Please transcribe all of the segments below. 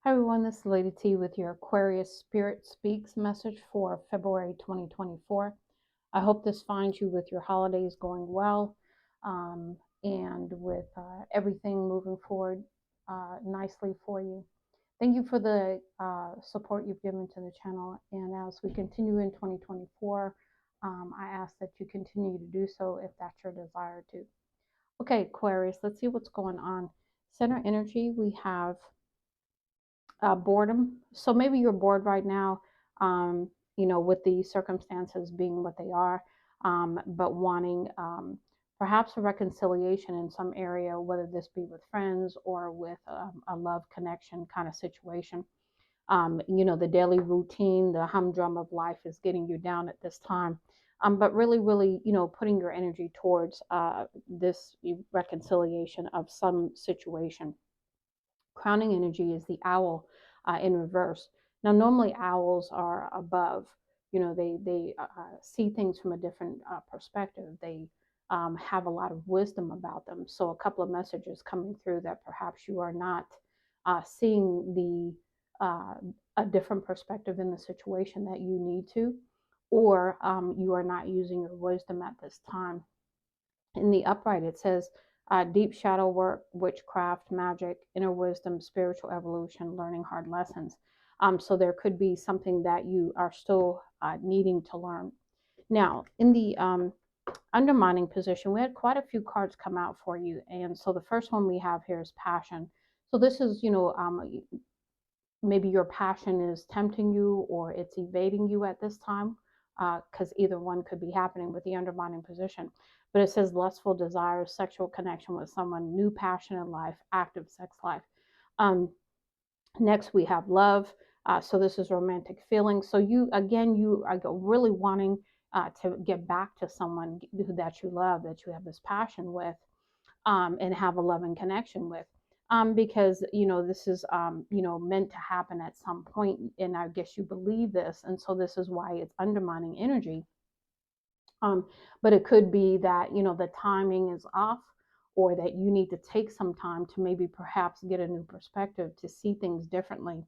Hi everyone, this is Lady T with your Aquarius Spirit Speaks message for February 2024. I hope this finds you with your holidays going well and with everything moving forward nicely for you. Thank you for the support you've given to the channel. And as we continue in 2024, I ask that you continue to do so if that's your desire to. Okay, Aquarius, let's see what's going on. Center energy, we have boredom. So maybe you're bored right now, with the circumstances being what they are, but wanting perhaps a reconciliation in some area, whether this be with friends or with a love connection kind of situation. The daily routine, the humdrum of life is getting you down at this time. But really, really, putting your energy towards this reconciliation of some situation. Crowning energy is the owl in reverse. Now, normally owls are above. They see things from a different perspective. They have a lot of wisdom about them. So, a couple of messages coming through that perhaps you are not seeing a different perspective in the situation that you need to, or you are not using your wisdom at this time. In the upright, it says deep shadow work, witchcraft, magic, inner wisdom, spiritual evolution, learning hard lessons. So there could be something that you are still needing to learn. Now, in the undermining position, we had quite a few cards come out for you. And so the first one we have here is passion. So this is, maybe your passion is tempting you or it's evading you at this time, because either one could be happening with the undermining position. But it says lustful desires, sexual connection with someone, new passion in life, active sex life. Next, we have love. So this is romantic feelings. So you are really wanting to get back to someone that you love, that you have this passion with, and have a loving connection with. Because this is meant to happen at some point, and I guess you believe this, and so this is why it's undermining energy. But it could be that the timing is off, or that you need to take some time to maybe perhaps get a new perspective to see things differently.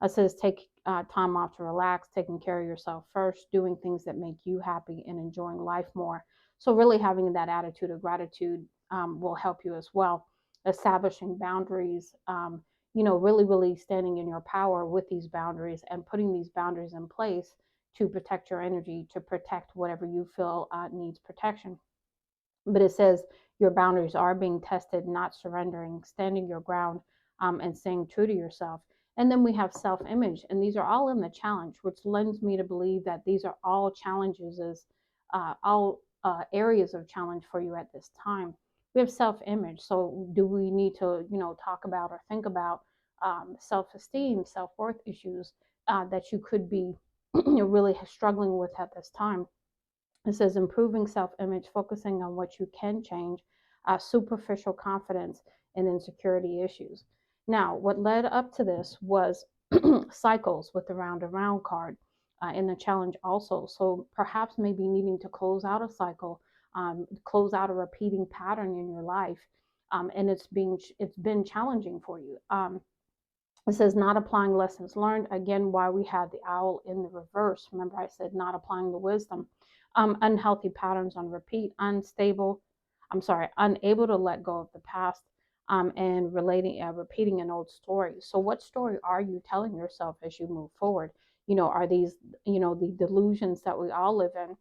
It says take time off to relax, taking care of yourself first, doing things that make you happy, and enjoying life more. So really having that attitude of gratitude will help you as well. Establishing boundaries, really, really standing in your power with these boundaries and putting these boundaries in place to protect your energy, to protect whatever you feel needs protection. But it says your boundaries are being tested, not surrendering, standing your ground, and staying true to yourself. And then we have self image, and these are all in the challenge, which lends me to believe that these are all challenges, as all areas of challenge for you at this time. We have self image. So, do we need to, talk about or think about self esteem, self worth issues that you could be really struggling with at this time? It says improving self image, focusing on what you can change, superficial confidence, and insecurity issues. Now, what led up to this was cycles with the round and round card in the challenge, also. So perhaps maybe needing to close out a cycle, close out a repeating pattern in your life. And it's been challenging for you. It says not applying lessons learned. Again, why we had the owl in the reverse. Remember, I said not applying the wisdom. Unhealthy patterns on repeat, unable to let go of the past, and repeating an old story. So, what story are you telling yourself as you move forward? Are these, the delusions that we all live in,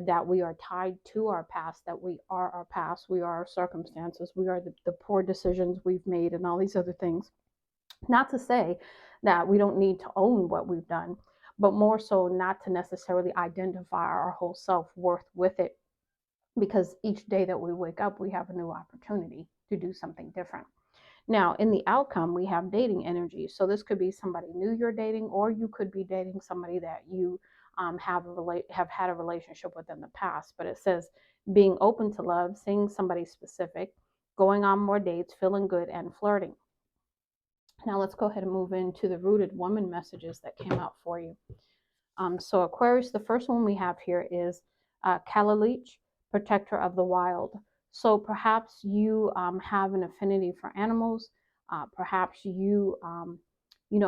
that we are tied to our past, that we are our past, we are our circumstances, we are the poor decisions we've made, and all these other things. Not to say that we don't need to own what we've done, but more so not to necessarily identify our whole self-worth with it, because each day that we wake up, we have a new opportunity to do something different. Now, in the outcome, we have dating energy. So this could be somebody new you're dating, or you could be dating somebody that you have had a relationship with in the past. But it says being open to love, seeing somebody specific, going on more dates, feeling good, and flirting. Now let's go ahead and move into the rooted woman messages that came out for you. So Aquarius, the first one we have here is Kalalich, protector of the wild. So perhaps you have an affinity for animals. Perhaps you,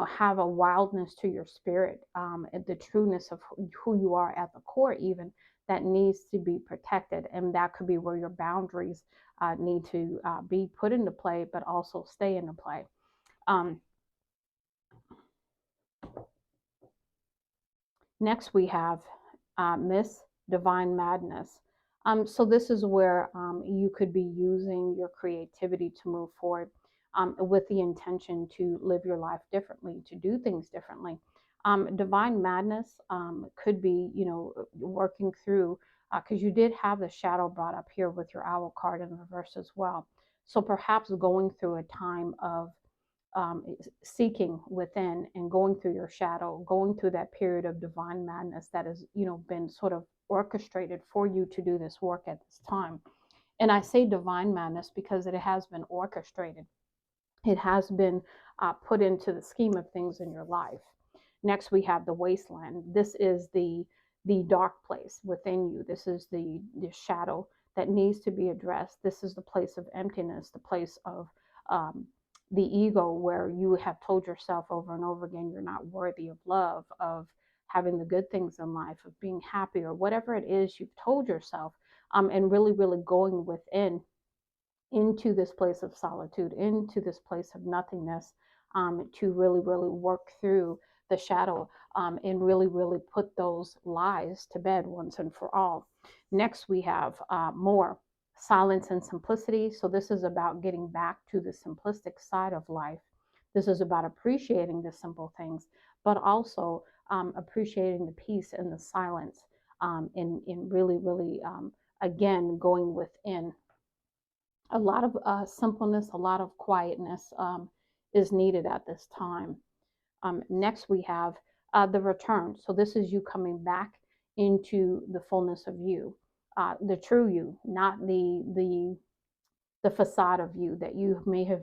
have a wildness to your spirit, the trueness of who you are at the core, even that needs to be protected. And that could be where your boundaries need to be put into play, but also stay into play. Um, Next, we have Miss Divine Madness. So this is where you could be using your creativity to move forward with the intention to live your life differently, to do things differently. Divine Madness could be, working through, because you did have the shadow brought up here with your owl card in reverse as well. So perhaps going through a time of seeking within and going through your shadow, going through that period of divine madness that has, been sort of orchestrated for you to do this work at this time. And I say divine madness because it has been orchestrated. It has been put into the scheme of things in your life. Next, we have the wasteland. This is the dark place within you. This is the shadow that needs to be addressed. This is the place of emptiness, the place of um, the ego, where you have told yourself over and over again you're not worthy of love, of having the good things in life, of being happy, or whatever it is you've told yourself, and really, really going within into this place of solitude, into this place of nothingness, to really, really work through the shadow, and really, really put those lies to bed once and for all. Next, we have more silence and simplicity. So, this is about getting back to the simplistic side of life. This is about appreciating the simple things, but also appreciating the peace and the silence, in really, really, again, going within. A lot of simpleness, a lot of quietness is needed at this time. Next, we have the return. So this is you coming back into the fullness of you, the true you, not the facade of you that you may have,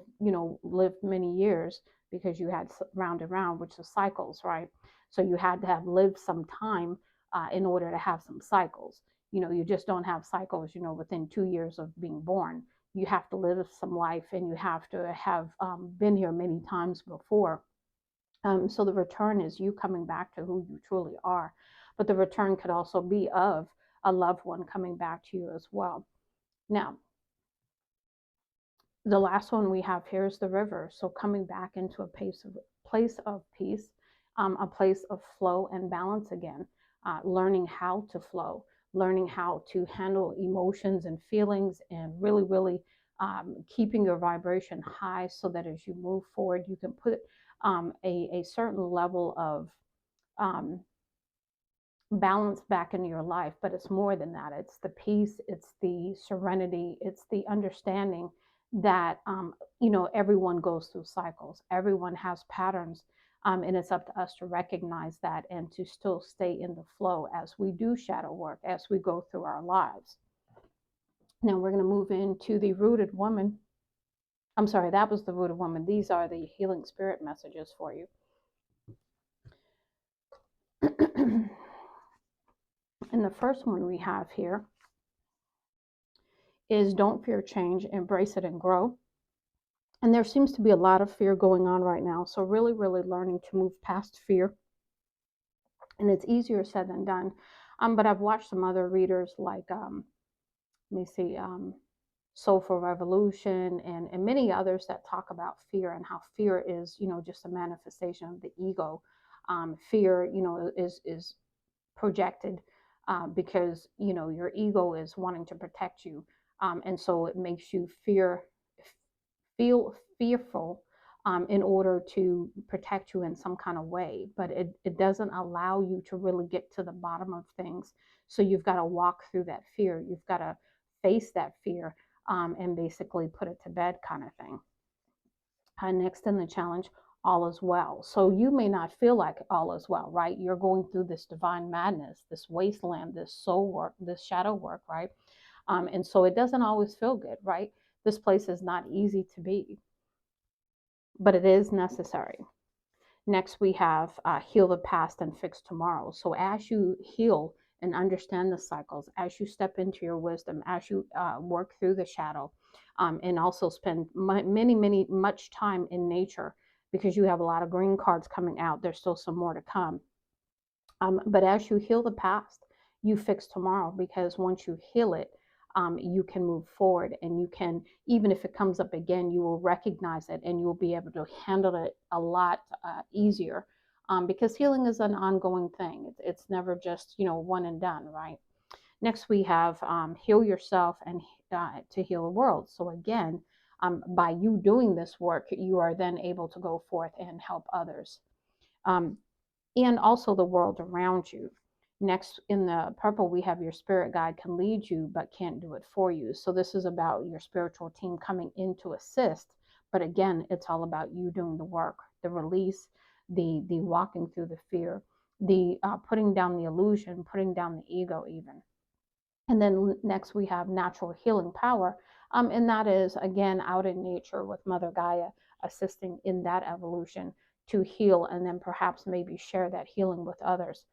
lived many years because you had round and round, which is cycles, right? So you had to have lived some time in order to have some cycles. You just don't have cycles, within 2 years of being born. You have to live some life, and you have to have been here many times before. So the return is you coming back to who you truly are. But the return could also be of a loved one coming back to you as well. Now, the last one we have here is the river. So coming back into a place of peace, a place of flow and balance again, learning how to flow, learning how to handle emotions and feelings, and really, really keeping your vibration high so that as you move forward, you can put a certain level of um, balance back into your life. But it's more than that. It's the peace, it's the serenity, it's the understanding that everyone goes through cycles, everyone has patterns, and it's up to us to recognize that and to still stay in the flow as we do shadow work, as we go through our lives. Now we're going to move into the rooted woman. I'm sorry, that was the rooted woman. These are the healing spirit messages for you. And the first one we have here is don't fear change, embrace it and grow. And there seems to be a lot of fear going on right now. So really, really learning to move past fear. And it's easier said than done. But I've watched some other readers like, let me see, Soulful Revolution and many others that talk about fear and how fear is, just a manifestation of the ego. Fear, is projected because your ego is wanting to protect you, and so it makes you feel fearful in order to protect you in some kind of way, but it doesn't allow you to really get to the bottom of things. So you've got to walk through that fear, you've got to face that fear, and basically put it to bed, kind of thing. Next in the challenge, all is well. So you may not feel like all is well, right? You're going through this divine madness, this wasteland, this soul work, this shadow work, right? And so it doesn't always feel good, right? This place is not easy to be, but it is necessary. Next, we have heal the past and fix tomorrow. So as you heal and understand the cycles, as you step into your wisdom, as you work through the shadow, and also spend much time in nature, because you have a lot of green cards coming out. There's still some more to come. But as you heal the past, you fix tomorrow, because once you heal it, you can move forward, and you can, even if it comes up again, you will recognize it and you will be able to handle it a lot easier, because healing is an ongoing thing. It's never just, one and done, right? Next, we have heal yourself and to heal the world. So again, by you doing this work, you are then able to go forth and help others. Um, and also the world around you. Next, in the purple, we have your spirit guide can lead you but can't do it for you. So this is about your spiritual team coming in to assist. But again, it's all about you doing the work, the release, the walking through the fear, the putting down the illusion, putting down the ego even. And then next we have natural healing power. And that is, again, out in nature with Mother Gaia assisting in that evolution to heal, and then perhaps maybe share that healing with others.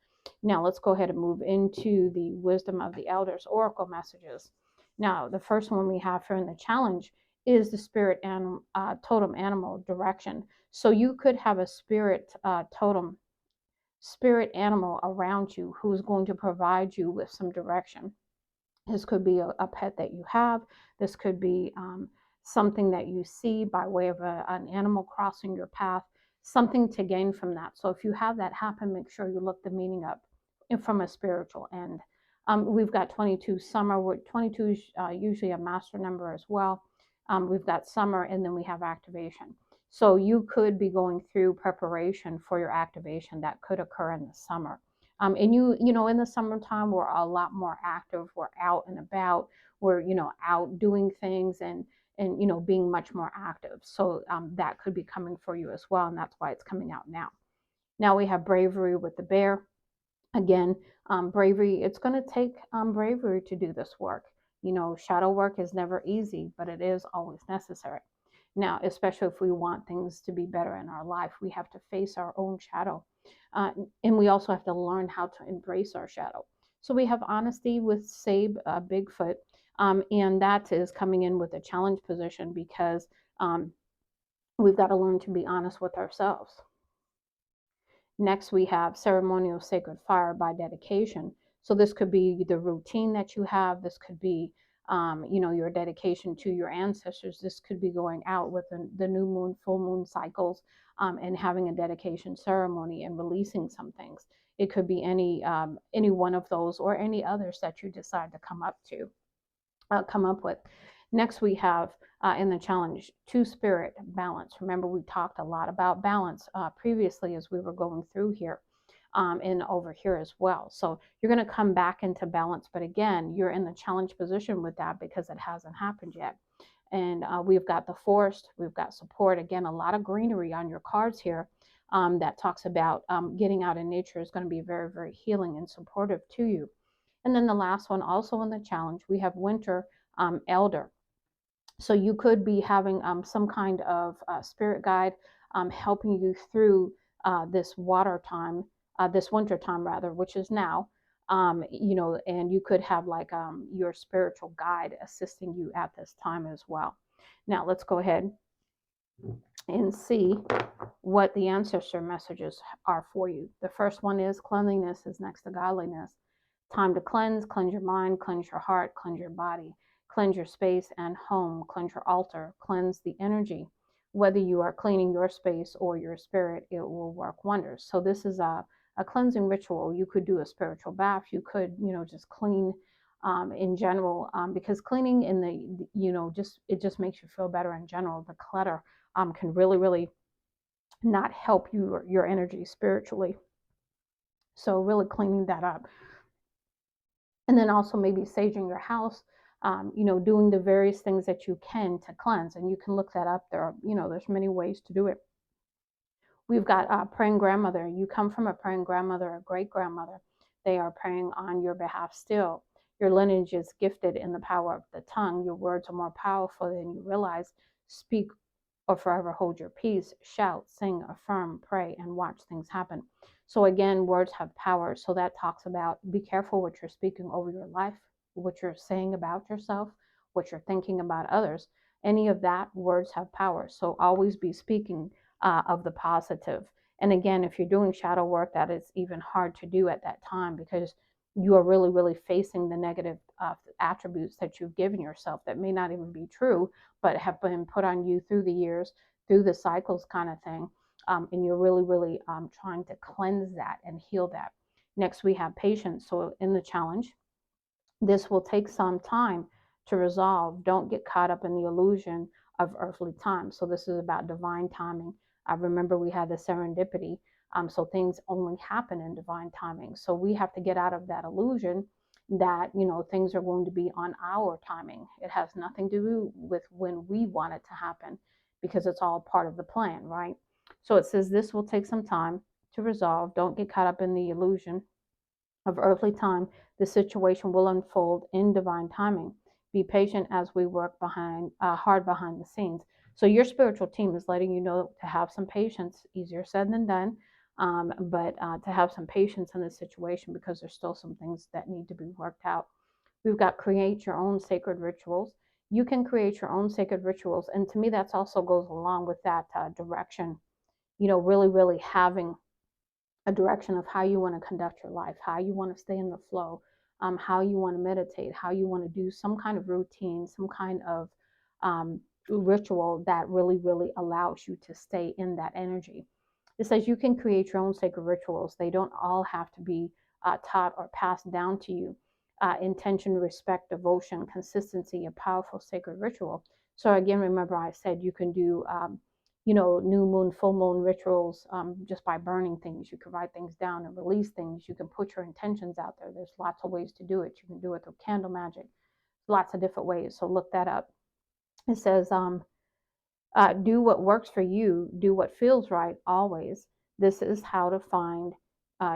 Now, let's go ahead and move into the Wisdom of the Elders Oracle messages. Now, the first one we have here in the challenge is the spirit and totem animal direction. So you could have a spirit totem, spirit animal around you who is going to provide you with some direction. This could be a pet that you have. This could be something that you see by way of an animal crossing your path, something to gain from that. So if you have that happen, make sure you look the meaning up from a spiritual end. We've got 22 summer. 22 is usually a master number as well. We've got summer, and then we have activation. So you could be going through preparation for your activation that could occur in the summer. And in the summertime, we're a lot more active. We're out and about. We're, out doing things and being much more active. So that could be coming for you as well. And that's why it's coming out now. Now we have bravery with the bear. Again, bravery, it's going to take bravery to do this work. Shadow work is never easy, but it is always necessary. Now, especially if we want things to be better in our life, we have to face our own shadow. And we also have to learn how to embrace our shadow. So we have honesty with Sabe, Bigfoot, and that is coming in with a challenge position, because we've got to learn to be honest with ourselves. Next, we have ceremonial sacred fire by dedication. So this could be the routine that you have. This could be, your dedication to your ancestors. This could be going out with the new moon, full moon cycles, and having a dedication ceremony and releasing some things. It could be any one of those or any others that you decide to come up with. Next, we have in the challenge, two-spirit balance. Remember, we talked a lot about balance previously as we were going through here and over here as well. So you're going to come back into balance. But again, you're in the challenge position with that because it hasn't happened yet. And we've got the forest. We've got support. Again, a lot of greenery on your cards here that talks about getting out in nature is going to be very, very healing and supportive to you. And then the last one, also in the challenge, we have winter elder. So you could be having some kind of spirit guide helping you through this winter time rather, which is now. And you could have like your spiritual guide assisting you at this time as well. Now let's go ahead and see what the ancestor messages are for you. The first one is cleanliness is next to godliness. Time to cleanse your mind, cleanse your heart, cleanse your body. Cleanse your space and home, cleanse your altar, cleanse the energy. Whether you are cleaning your space or your spirit, it will work wonders. So this is a cleansing ritual. You could do a spiritual bath. You could, just clean in general, because cleaning in it just makes you feel better in general. The clutter can really, really not help you or your energy spiritually. So really cleaning that up. And then also maybe saging your house, doing the various things that you can to cleanse. And you can look that up. There's many ways to do it. We've got a praying grandmother. You come from a praying grandmother or great grandmother. They are praying on your behalf still. Your lineage is gifted in the power of the tongue. Your words are more powerful than you realize. Speak or forever hold your peace. Shout, sing, affirm, pray, and watch things happen. So again, words have power. So that talks about be careful what you're speaking over your life, what you're saying about yourself, what you're thinking about others. Any of that, words have power. So always be speaking of the positive. And again, if you're doing shadow work, that is even hard to do at that time because you are really, really facing the negative attributes that you've given yourself that may not even be true, but have been put on you through the years, through the cycles kind of thing. And you're really, really trying to cleanse that and heal that. Next, we have patience. So in the challenge, this will take some time to resolve. Don't get caught up in the illusion of earthly time. So this is about divine timing. I remember we had the serendipity. So things only happen in divine timing. So we have to get out of that illusion that, things are going to be on our timing. It has nothing to do with when we want it to happen because it's all part of the plan, right? So it says this will take some time to resolve. Don't get caught up in the illusion of earthly time. The situation will unfold in divine timing. Be patient as we work hard behind the scenes. So your spiritual team is letting you know to have some patience. Easier said than done, but to have some patience in this situation because there's still some things that need to be worked out. We've got create your own sacred rituals. You can create your own sacred rituals, and to me, that also goes along with that direction. Really, really having a direction of how you want to conduct your life, how you want to stay in the flow, how you want to meditate, how you want to do some kind of routine, some kind of ritual that really, really allows you to stay in that energy. It says you can create your own sacred rituals. They don't all have to be taught or passed down to you. Intention, respect, devotion, consistency, a powerful sacred ritual. So again, remember I said you can do new moon, full moon rituals just by burning things. You can write things down and release things. You can put your intentions out there. There's lots of ways to do it. You can do it through candle magic, lots of different ways. So look that up. It says, do what works for you, do what feels right always. This is how to find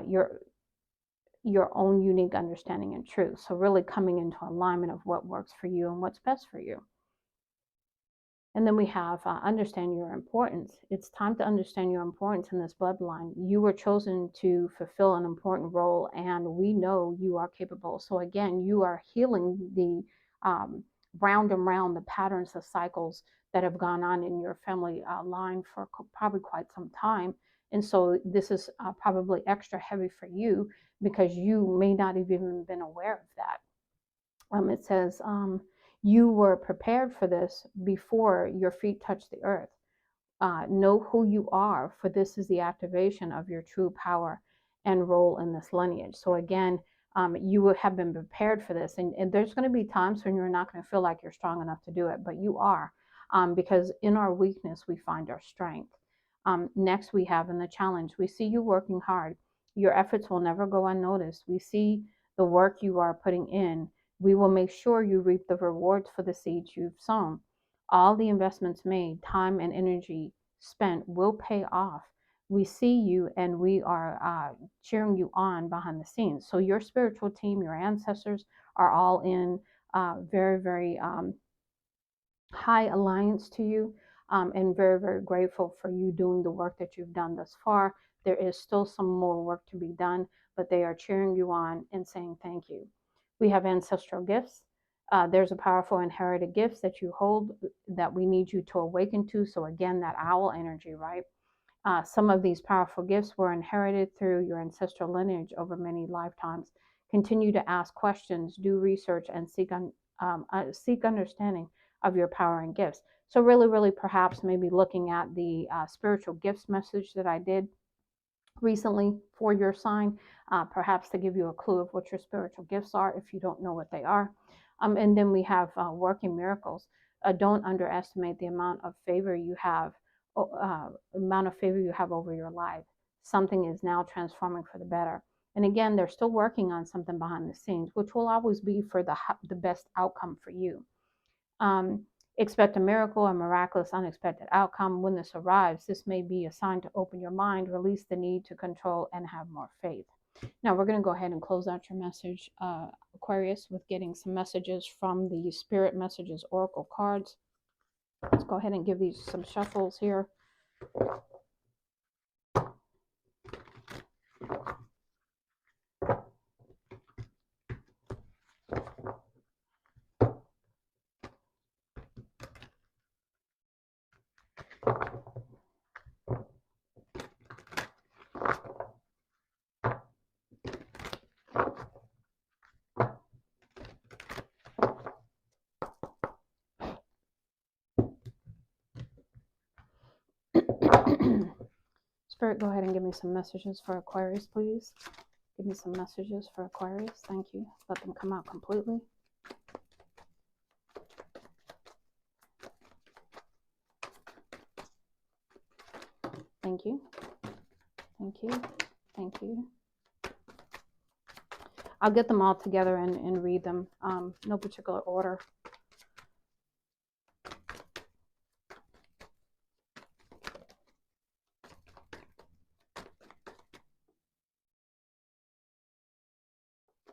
your own unique understanding and truth. So really coming into alignment of what works for you and what's best for you. And then we have understand your importance. It's time to understand your importance in this bloodline. You were chosen to fulfill an important role, and we know you are capable. So again, you are healing the round and round the patterns, the cycles that have gone on in your family line for probably quite some time. And so this is probably extra heavy for you because you may not have even been aware of that. It says, you were prepared for this before your feet touched the earth. Know who you are, for this is the activation of your true power and role in this lineage. So again, you have been prepared for this. And there's going to be times when you're not going to feel like you're strong enough to do it, but you are, because in our weakness, we find our strength. Next, we have in the challenge, we see you working hard. Your efforts will never go unnoticed. We see the work you are putting in. We will make sure you reap the rewards for the seeds you've sown. All the investments made, time and energy spent will pay off. We see you and we are cheering you on behind the scenes. So your spiritual team, your ancestors are all in very, very high alliance to you, and very, very grateful for you doing the work that you've done thus far. There is still some more work to be done, but they are cheering you on and saying thank you. We have ancestral gifts. There's a powerful inherited gifts that you hold that we need you to awaken to. So again, that owl energy, right? Some of these powerful gifts were inherited through your ancestral lineage over many lifetimes. Continue to ask questions, do research, and seek understanding of your power and gifts. So really, really perhaps maybe looking at the spiritual gifts message that I did recently for your sign, perhaps to give you a clue of what your spiritual gifts are if you don't know what they are. And then we have working miracles. Don't underestimate the amount of favor you have over your life. Something is now transforming for the better. And again, they're still working on something behind the scenes, which will always be for the best outcome for you. Expect a miracle, a miraculous, unexpected outcome. When this arrives, this may be a sign to open your mind, release the need to control, and have more faith. Now, we're going to go ahead and close out your message, Aquarius, with getting some messages from the Spirit Messages Oracle cards. Let's go ahead and give these some shuffles here. Spirit, go ahead and give me some messages for Aquarius, please. Give me some messages for Aquarius. Thank you. Let them come out completely. Thank you. Thank you. Thank you. I'll get them all together and read them. No particular order.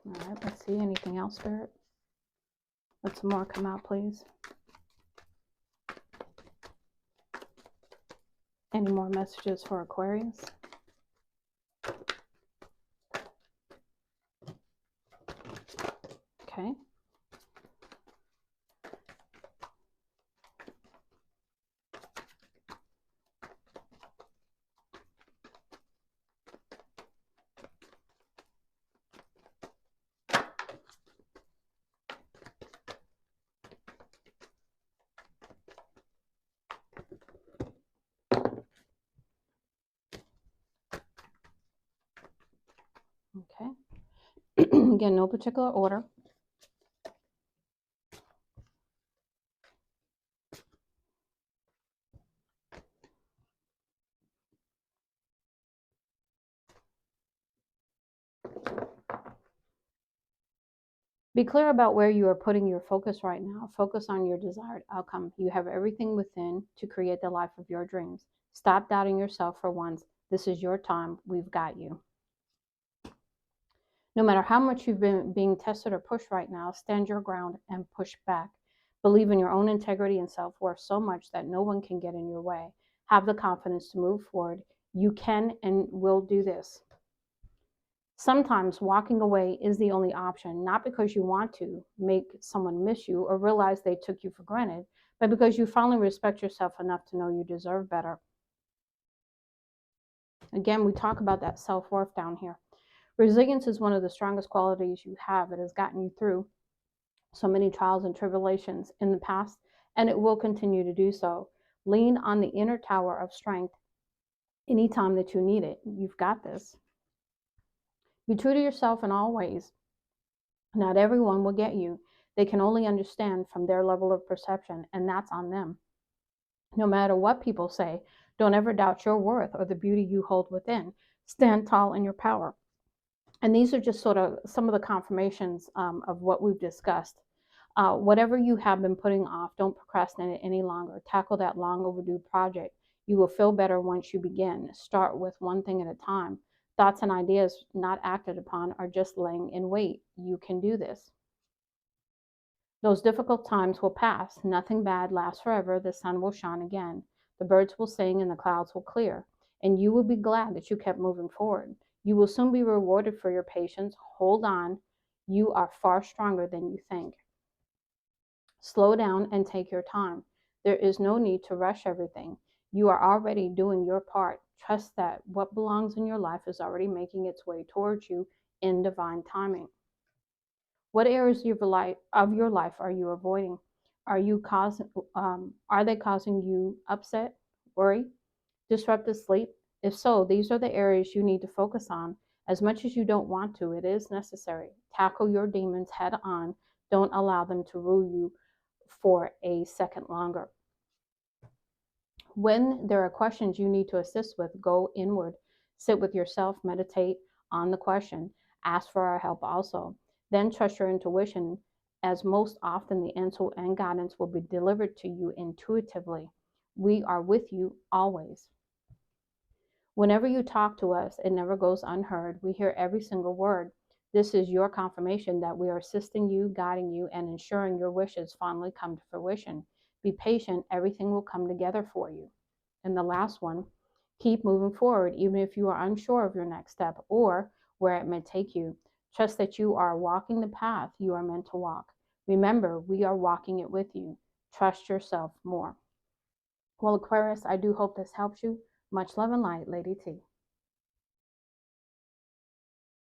All right, let's see. Anything else, Spirit? Let some more come out, please. Any more messages for Aquarius? Okay. Okay. Again, no particular order. Be clear about where you are putting your focus right now. Focus on your desired outcome. You have everything within to create the life of your dreams. Stop doubting yourself for once. This is your time. We've got you. No matter how much you've been being tested or pushed right now, stand your ground and push back. Believe in your own integrity and self-worth so much that no one can get in your way. Have the confidence to move forward. You can and will do this. Sometimes walking away is the only option, not because you want to make someone miss you or realize they took you for granted, but because you finally respect yourself enough to know you deserve better. Again, we talk about that self-worth down here. Resilience is one of the strongest qualities you have. It has gotten you through so many trials and tribulations in the past, and it will continue to do so. Lean on the inner tower of strength anytime that you need it. You've got this. Be true to yourself in all ways. Not everyone will get you. They can only understand from their level of perception, and that's on them. No matter what people say, don't ever doubt your worth or the beauty you hold within. Stand tall in your power. And these are just sort of some of the confirmations of what we've discussed. Whatever you have been putting off, don't procrastinate it any longer. Tackle that long overdue project. You will feel better once you begin. Start with one thing at a time. Thoughts and ideas not acted upon are just laying in wait. You can do this. Those difficult times will pass. Nothing bad lasts forever. The sun will shine again. The birds will sing and the clouds will clear. And you will be glad that you kept moving forward. You will soon be rewarded for your patience. Hold on. You are far stronger than you think. Slow down and take your time. There is no need to rush everything. You are already doing your part. Trust that what belongs in your life is already making its way towards you in divine timing. What areas of your life are you avoiding? Are they causing you upset, worry, disrupted sleep? If so, these are the areas you need to focus on. As much as you don't want to, it is necessary. Tackle your demons head on. Don't allow them to rule you for a second longer. When there are questions you need to assist with, go inward. Sit with yourself, meditate on the question. Ask for our help also. Then trust your intuition, as most often the answer and guidance will be delivered to you intuitively. We are with you always. Whenever you talk to us, it never goes unheard. We hear every single word. This is your confirmation that we are assisting you, guiding you, and ensuring your wishes finally come to fruition. Be patient. Everything will come together for you. And the last one, keep moving forward, even if you are unsure of your next step or where it may take you. Trust that you are walking the path you are meant to walk. Remember, we are walking it with you. Trust yourself more. Well, Aquarius, I do hope this helps you. Much love and light, Lady T.